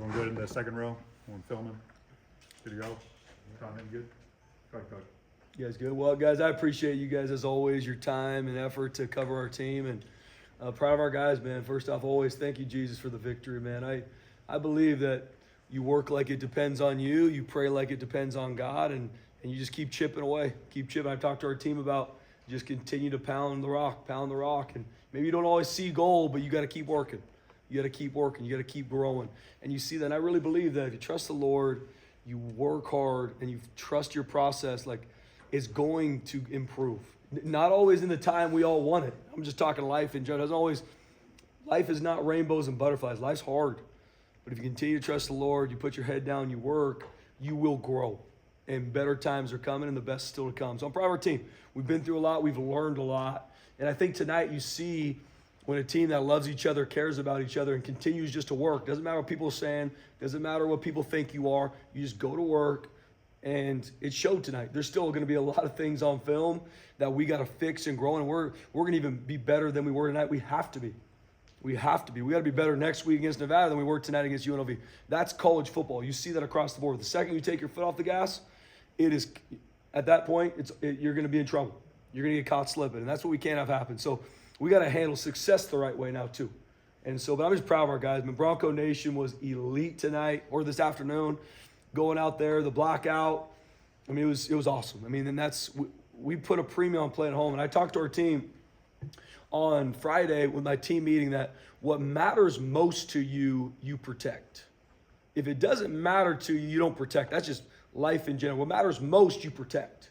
Everyone good in the second row? Everyone filming? Good to go? Content good? Go ahead, Coach. You guys good? Well, guys, I appreciate you guys as always, your time and effort to cover our team, and proud of our guys, man. First off, always thank you, Jesus, for the victory, man. I believe that you work like it depends on you, you pray like it depends on God, and you just keep chipping away, keep chipping. I've talked to our team about just continue to pound the rock, and maybe you don't always see goal, but you got to keep working. You got to keep working. You got to keep growing. And you see that. And I really believe that if you trust the Lord, you work hard, and you trust your process, like it's going to improve. Not always in the time we all want it. I'm just talking life in general. Life is not rainbows and butterflies. Life's hard. But if you continue to trust the Lord, you put your head down, you work, you will grow. And better times are coming, and the best is still to come. So I'm proud of our team. We've been through a lot. We've learned a lot. And I think tonight you see when a team that loves each other, cares about each other, and continues just to work. Doesn't matter what people are saying. Doesn't matter what people think you are. You just go to work. And it showed tonight. There's still going to be a lot of things on film that we got to fix and grow. And we're going to even be better than we were tonight. We have to be. We have to be. We got to be better next week against Nevada than we were tonight against UNLV. That's college football. You see that across the board. The second you take your foot off the gas, it is at that point you're going to be in trouble. You're going to get caught slipping, and that's what we can't have happen. So we got to handle success the right way now too. And so, but I'm just proud of our guys. I mean, Bronco Nation was elite tonight or this afternoon, going out there, the blackout. I mean, it was awesome. I mean, and we put a premium on playing at home. And I talked to our team on Friday with my team meeting that what matters most to you, you protect. If it doesn't matter to you, you don't protect. That's just life in general. What matters most, you protect.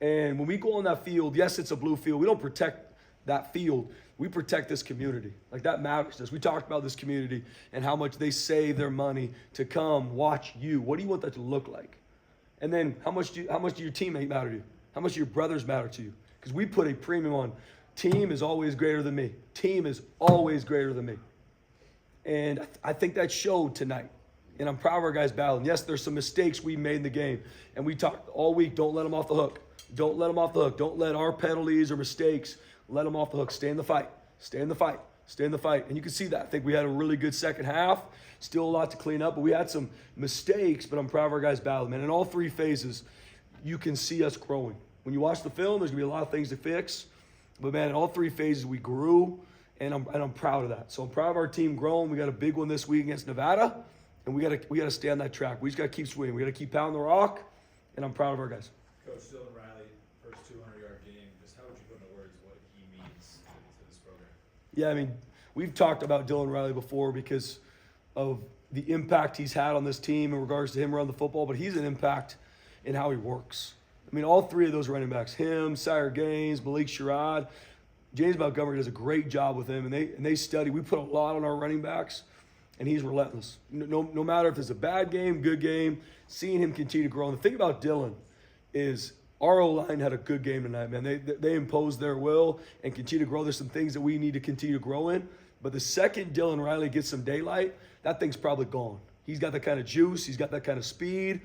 And when we go on that field, yes, it's a blue field. We don't protect that field. We protect this community. Like that matters to us. We talked about this community and how much they save their money to come watch you. What do you want that to look like? And then how much do your teammate matter to you? How much do your brothers matter to you? Because we put a premium on team is always greater than me. Team is always greater than me. And I think that showed tonight. And I'm proud of our guys battling. Yes, there's some mistakes we made in the game. And we talked all week, don't let them off the hook. Don't let them off the hook. Don't let our penalties or mistakes let them off the hook. Stay in the fight. Stay in the fight. Stay in the fight. And you can see that. I think we had a really good second half. Still a lot to clean up, but we had some mistakes, but I'm proud of our guys battling. Man, in all three phases, you can see us growing. When you watch the film, there's going to be a lot of things to fix. But, man, in all three phases, we grew, and I'm proud of that. So I'm proud of our team growing. We got a big one this week against Nevada, and we got to stay on that track. We just got to keep swinging. We got to keep pounding the rock, and I'm proud of our guys. Coach Dylan Riley, first 200-yard game. Just how would you put into words what he means to this program? Yeah, I mean, we've talked about Dylan Riley before because of the impact he's had on this team in regards to him running the football, but he's an impact in how he works. I mean, all three of those running backs, him, Sire Gaines, Malik Sherrod, James Montgomery does a great job with him, and they study. We put a lot on our running backs, and he's relentless. No matter if it's a bad game, good game, seeing him continue to grow. And the thing about Dylan is our O-line had a good game tonight, man. They imposed their will and continue to grow. There's some things that we need to continue to grow in. But the second Dylan Riley gets some daylight, that thing's probably gone. He's got that kind of juice. He's got that kind of speed.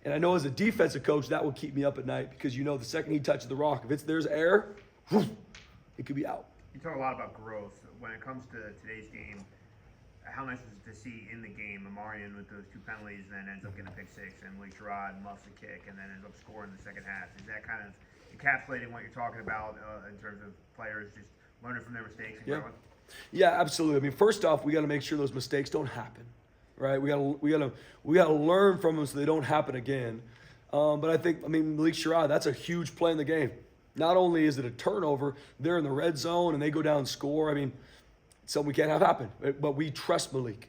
And I know as a defensive coach, that will keep me up at night because you know the second he touches the rock, if there's air, it could be out. You talk a lot about growth. When it comes to today's game, how nice was it to see in the game Amarian with those two penalties and then ends up getting a pick six, and Malik Sherrod muffs a kick and then ends up scoring in the second half? Is that kind of encapsulating what you're talking about in terms of players just learning from their mistakes and growing? Yeah, absolutely. I mean, first off, we got to make sure those mistakes don't happen, right? We got to learn from them so they don't happen again. But I think, Malik Sherrod, that's a huge play in the game. Not only is it a turnover, they're in the red zone and they go down and score. I mean, it's something we can't have happen. But we trust Malik.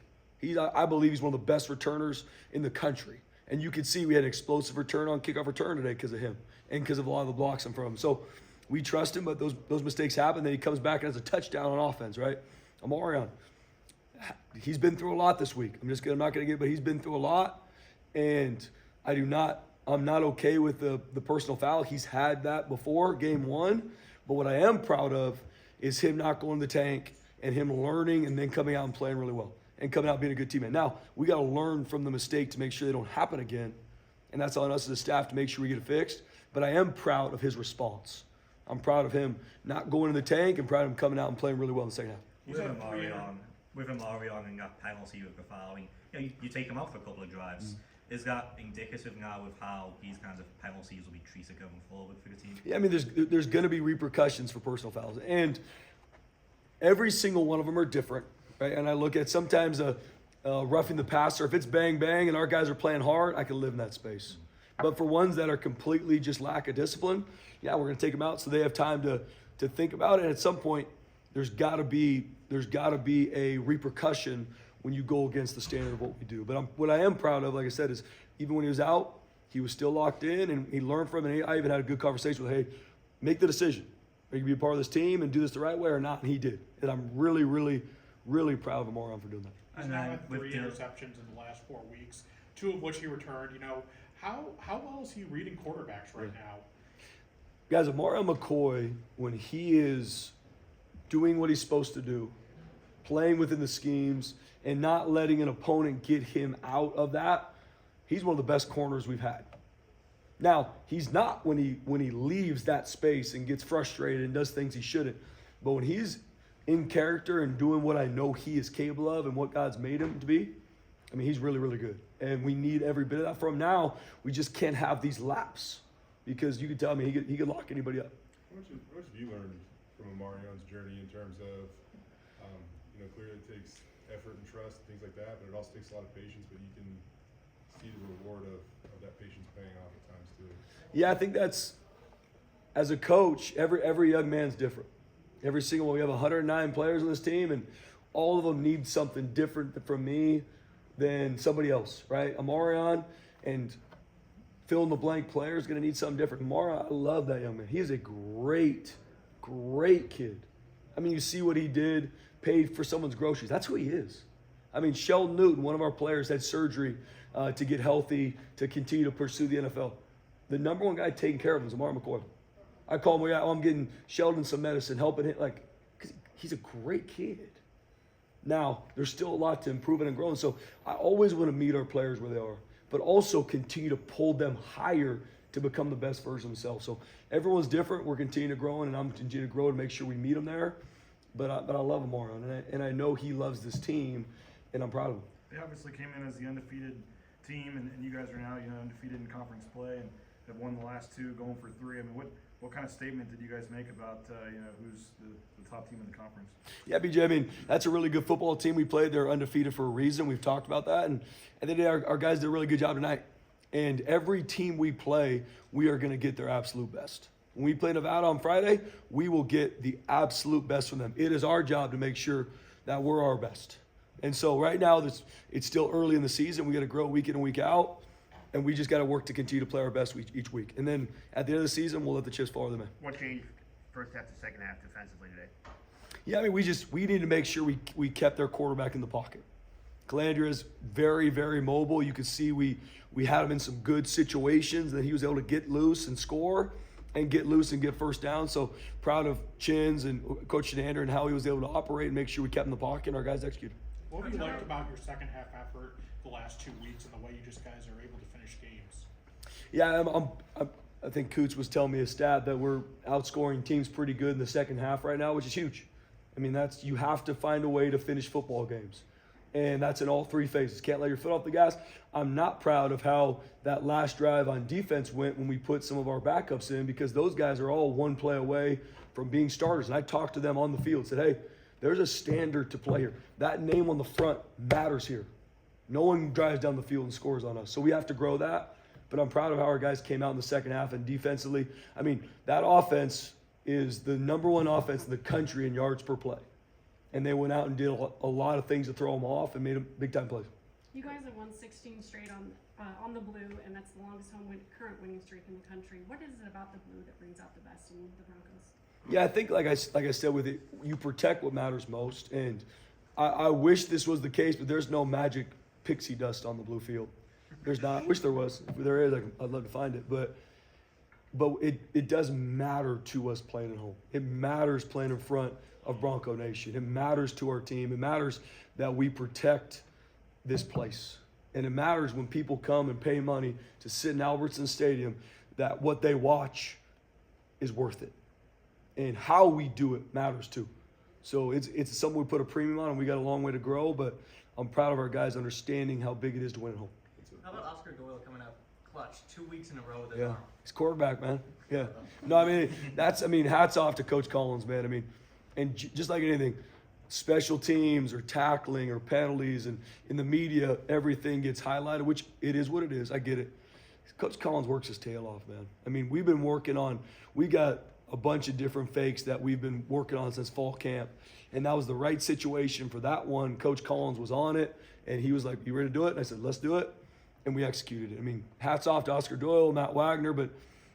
I believe he's one of the best returners in the country. And you could see we had an explosive return on kickoff return today because of him and because of a lot of the blocks in front of him. So we trust him, but those mistakes happen. Then he comes back and has a touchdown on offense, right? Amarian, he's been through a lot this week. I'm not going to get, but he's been through a lot. And I'm not okay with the personal foul. He's had that before, game one. But what I am proud of is him not going to the tank and him learning and then coming out and playing really well and coming out being a good teammate. Now, we got to learn from the mistake to make sure they don't happen again. And that's on us as a staff to make sure we get it fixed. But I am proud of his response. I'm proud of him not going to the tank and proud of him coming out and playing really well in the second half. with Amarion and that penalty with the fouling, you take him out for a couple of drives. Is that indicative now with how these kinds of penalties will be treated going forward for the team? Yeah, I mean, there's going to be repercussions for personal fouls, and every single one of them are different, right? And I look at sometimes roughing the passer. If it's bang bang and our guys are playing hard, I can live in that space. But for ones that are completely just lack of discipline, yeah, we're going to take them out so they have time to think about it. And at some point, there's got to be a repercussion when you go against the standard of what we do. But what I am proud of, like I said, is even when he was out, he was still locked in and he learned from it. And I even had a good conversation with him. Hey, make the decision. Are you going to be a part of this team and do this the right way or not? And he did. And I'm really, really, really proud of Amarion for doing that. He's now had 3 interceptions in the last 4 weeks, 2 of which he returned. You know, how well is he reading quarterbacks right now? Guys, Amarion McCoy, when he is doing what he's supposed to do, playing within the schemes, and not letting an opponent get him out of that, he's one of the best corners we've had. Now, he's not when he leaves that space and gets frustrated and does things he shouldn't. But when he's in character and doing what I know he is capable of and what God's made him to be, I mean, he's really, really good. And we need every bit of that from him. Now, we just can't have these laps because you can tell me he could lock anybody up. What have you learned from Amarion's journey in terms of, clearly it takes effort and trust and things like that, but it also takes a lot of patience, but you can see the reward of that patience paying off at times too. Yeah, I think that's, as a coach, every young man's different. Every single one. We have 109 players on this team, and all of them need something different from me than somebody else, right? Amarion and fill in the blank player is going to need something different. Amarion, I love that young man. He is a great, great kid. I mean, you see what he did, paid for someone's groceries. That's who he is. I mean, Sheldon Newton, one of our players, had surgery to get healthy, to continue to pursue the NFL. The number one guy taking care of him is Amarion McCoy. I call him, I'm getting Sheldon some medicine, helping him, because he's a great kid. Now, there's still a lot to improve and grow, and so I always want to meet our players where they are, but also continue to pull them higher to become the best version of themselves. So everyone's different. We're continuing to grow, and I'm continuing to grow to make sure we meet them there. But I love Amarion, and I know he loves this team, and I'm proud of him. They obviously came in as the undefeated team, and you guys are now undefeated in conference play and have won the last 2, going for 3. I mean, what kind of statement did you guys make about who's the top team in the conference? Yeah, BJ, I mean, that's a really good football team we played. They're undefeated for a reason. We've talked about that. And then our guys did a really good job tonight. And every team we play, we are going to get their absolute best. When we play Nevada on Friday, we will get the absolute best from them. It is our job to make sure that we're our best. And so right now, it's still early in the season. We got to grow week in and week out. And we just got to work to continue to play our best each week. And then at the end of the season, we'll let the chips fall where they may. What changed first half to second half defensively today? Yeah, I mean, we need to make sure we kept their quarterback in the pocket. Calandria is very, very mobile. You can see we had him in some good situations that he was able to get loose and score and get loose and get first down. So proud of Chins and Coach Shenander and how he was able to operate and make sure we kept him in the pocket and our guys executed. What have you liked about your second half effort the last 2 weeks and the way you just guys are able to finish games? Yeah, I think Coots was telling me a stat that we're outscoring teams pretty good in the second half right now, which is huge. I mean, you have to find a way to finish football games. And that's in all 3 phases. Can't let your foot off the gas. I'm not proud of how that last drive on defense went when we put some of our backups in, because those guys are all 1 play away from being starters. And I talked to them on the field, said, hey, there's a standard to play here. That name on the front matters here. No one drives down the field and scores on us. So we have to grow that. But I'm proud of how our guys came out in the second half and defensively. I mean, that offense is the number 1 offense in the country in yards per play. And they went out and did a lot of things to throw them off and made them big-time plays. You guys have won 16 straight on the blue, and that's the longest current winning streak in the country. What is it about the blue that brings out the best in the Broncos? Yeah, I think like I said with it, you protect what matters most. And I wish this was the case, but there's no magic pixie dust on the blue field. There's not. I wish there was. If there is, I'd love to find it. But it does matter to us playing at home. It matters playing in front of Bronco Nation. It matters to our team. It matters that we protect this place. And it matters when people come and pay money to sit in Albertsons Stadium, that what they watch is worth it. And how we do it matters too. So it's something we put a premium on, and we got a long way to grow, but I'm proud of our guys understanding how big it is to win at home. How about Oscar Doyle coming up clutch 2 weeks in a row with his Yeah, arm? he's quarterback, man. Yeah. No, I mean, hats off to Coach Collins, man. I mean, and just like anything, special teams or tackling or penalties, and in the media, everything gets highlighted, which it is what it is. I get it. Coach Collins works his tail off, man. I mean, we got a bunch of different fakes that we've been working on since fall camp, and that was the right situation for that one. Coach Collins was on it, and he was like, "You ready to do it?" And I said, "Let's do it," and we executed it. I mean, hats off to Oscar Doyle, Matt Wagner, but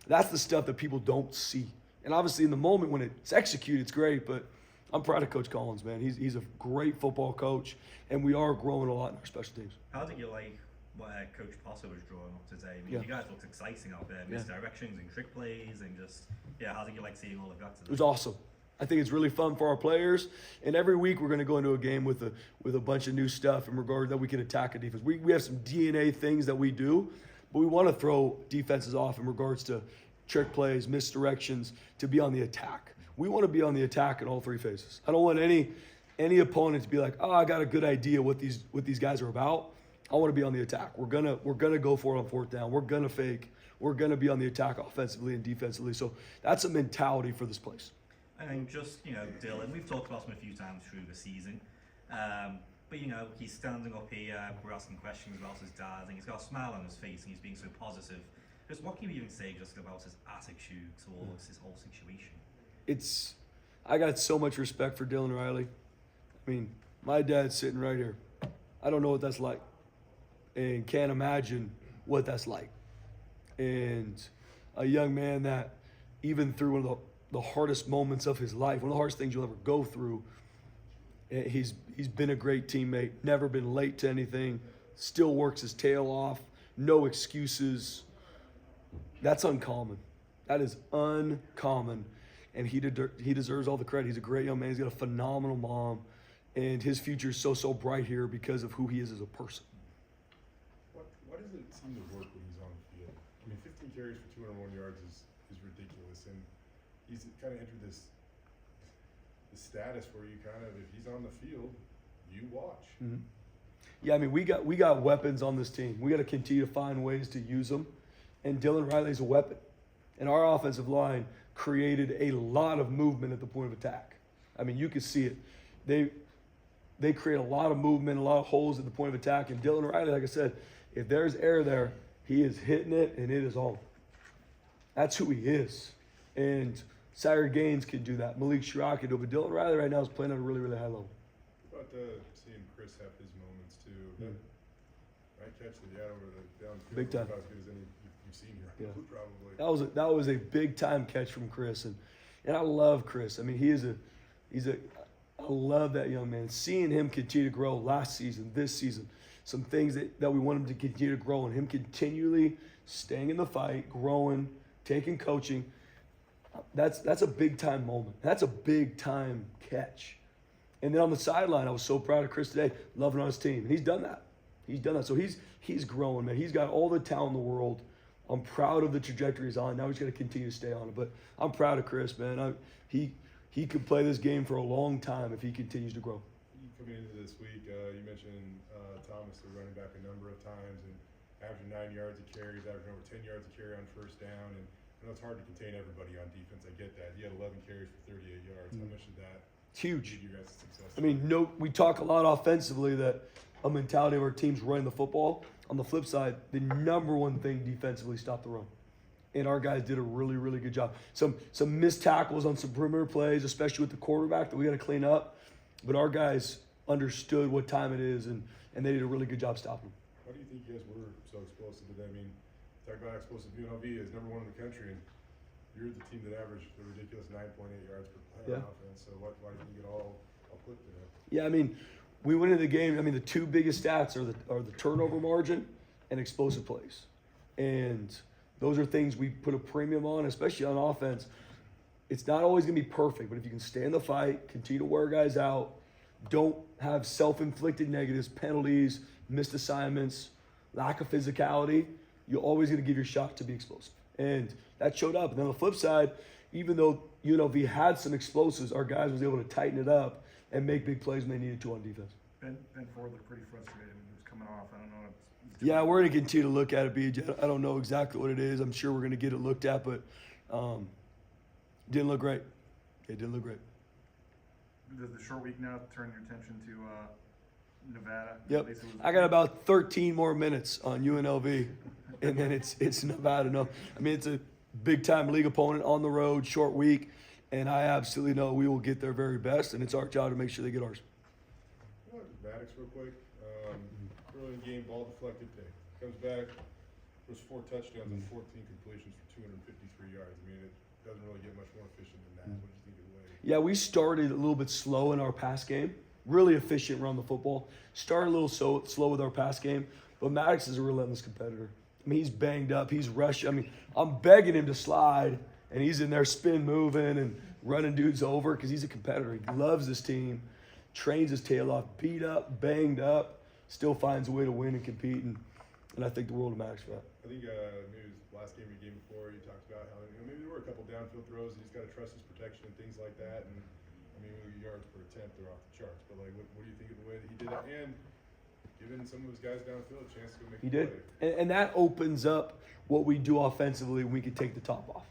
that's the stuff that people don't see. And obviously, in the moment when it's executed, it's great, but I'm proud of Coach Collins, man. He's a great football coach, and we are growing a lot in our special teams. How did you like what Coach Potter was drawing up today? I mean, Yeah. you guys looked exciting out there, Yeah. misdirections and trick plays, and just, how did you like seeing all of that It today? was awesome. I think it's really fun for our players, and every week we're going to go into a game with a bunch of new stuff in regard that we can attack a defense. We have some DNA things that we do, but we want to throw defenses off in regards to trick plays, misdirections, to be on the attack. We want to be on the attack in all three phases. I don't want any opponent to be like, "Oh, I got a good idea what these guys are about." I want to be on the attack. We're gonna go for it on fourth down. We're gonna fake. We're gonna be on the attack offensively and defensively. So that's a mentality for this place. And then just, Dylan, we've talked about him a few times through the season. But, he's standing up here, we're asking questions about his dad, and he's got a smile on his face, and he's being so positive. Just what can you even say just about his attitude towards this whole situation? I got so much respect for Dylan Riley. I mean, my dad's sitting right here. I don't know what that's like, and can't imagine what that's like. And a young man that, even through one of the hardest moments of his life, one of the hardest things you'll ever go through, he's been a great teammate, never been late to anything, still works his tail off, no excuses. That's uncommon. That is uncommon. And he deserves all the credit. He's a great young man. He's got a phenomenal mom. And his future is so bright here because of who he is as a person. Why does it seem to work when he's on the field? I mean, 15 carries for 201 yards is ridiculous, and he's kind of entered this status where you if he's on the field, you watch. Mm-hmm. Yeah, I mean, we got weapons on this team. We got to continue to find ways to use them. And Dylan Riley's a weapon. And our offensive line created a lot of movement at the point of attack. I mean, you could see it. They create a lot of movement, a lot of holes at the point of attack. And Dylan Riley, like I said, if there's air there, he is hitting it, and it is on. That's who he is. And Sire Gaines can do that. Malik Sherrod can do it. But Dylan Riley right now is playing at a really, really high level. What about seeing Chris have his moments too? That catch that he had over the downfield, Big time. about as good as any you've seen here, Yeah. probably. That was a big time catch from Chris, and I love Chris. I mean, I love that young man. Seeing him continue to grow last season, this season, some things that we want him to continue to grow, and him continually staying in the fight, growing, taking coaching. That's a big time moment. That's a big time catch. And then on the sideline, I was so proud of Chris today, loving on his team, and he's done that. So he's growing, man. He's got all the talent in the world. I'm proud of the trajectory he's on. Now he's got to continue to stay on it. But I'm proud of Chris, man. He could play this game for a long time if he continues to grow. Coming into this week, you mentioned Thomas, the running back, a number of times, and averaging 9 yards of carries, averaging over 10 yards of carry on first down. And I know it's hard to contain everybody on defense. I get that. He had 11 carries for 38 yards. How much did that It's huge. lead you guys to success? I mean, we talk a lot offensively that a mentality of our team's running the football. On the flip side, the number one thing defensively, stop the run. And our guys did a really, really good job. Some missed tackles on some perimeter plays, especially with the quarterback, that we got to clean up. But our guys understood what time it is, and they did a really good job stopping them. Why do you think you guys were so explosive today? I mean, talk about how explosive UNLV is, number one in the country, and you're the team that averaged a ridiculous 9.8 yards per play on offense. So why do you think it all clicked today? Yeah, I mean, we went into the game. I mean, the two biggest stats are the turnover margin and explosive plays, and those are things we put a premium on, especially on offense. It's not always going to be perfect, but if you can stay in the fight, continue to wear guys out, don't have self-inflicted negatives, penalties, missed assignments, lack of physicality, you're always going to give your shot to be explosive. And that showed up. And then on the flip side, even though UNLV had some explosives, our guys was able to tighten it up and make big plays when they needed to on defense. Ben Ford looked pretty frustrated when he was coming off. I don't know. Yeah, we're going to continue to look at it, BJ. I don't know exactly what it is. I'm sure we're going to get it looked at, but didn't look great. It didn't look great. Does the short week now turn your attention to Nevada? Yep. At least it was- I got about 13 more minutes on UNLV, and then it's Nevada. No, I mean, it's a big-time league opponent on the road, short week, and I absolutely know we will get their very best, and it's our job to make sure they get ours. Maddox real quick. Early in the game, ball deflected pick. Comes back, there's 4 touchdowns and 14 completions for 253 yards. I mean, it doesn't really get much more efficient than that. What do you think of the way? Yeah, we started a little bit slow in our pass game. Really efficient run the football. Started a little slow with our pass game, but Maddox is a relentless competitor. I mean, he's banged up. He's rushing. I mean, I'm begging him to slide, and he's in there spin moving and running dudes over because he's a competitor. He loves this team, trains his tail off, beat up, banged up, still finds a way to win and compete, and I think the world of Maddox for that. I think maybe it was the last game or game before, you talked about how maybe there were a couple downfield throws, and he's got to trust his protection and things like that. And I mean, yards per attempt, they're off the charts. But like, what do you think of the way that he did that? And giving some of his guys downfield a chance to go make He a did. play. And that opens up what we do offensively. We could take the top off.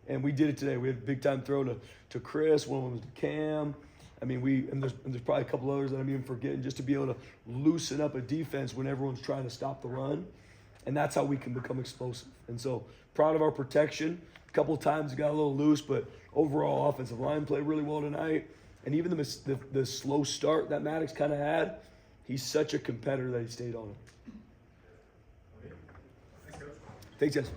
And we did it today. We had a big-time throw to Chris. One of them was to Cam. I mean, there's probably a couple others that I'm even forgetting, just to be able to loosen up a defense when everyone's trying to stop the run. And that's how we can become explosive. And so, proud of our protection. A couple of times it got a little loose, but overall offensive line played really well tonight. And even the slow start that Maddox kind of had, he's such a competitor that he stayed on it. Thanks, guys.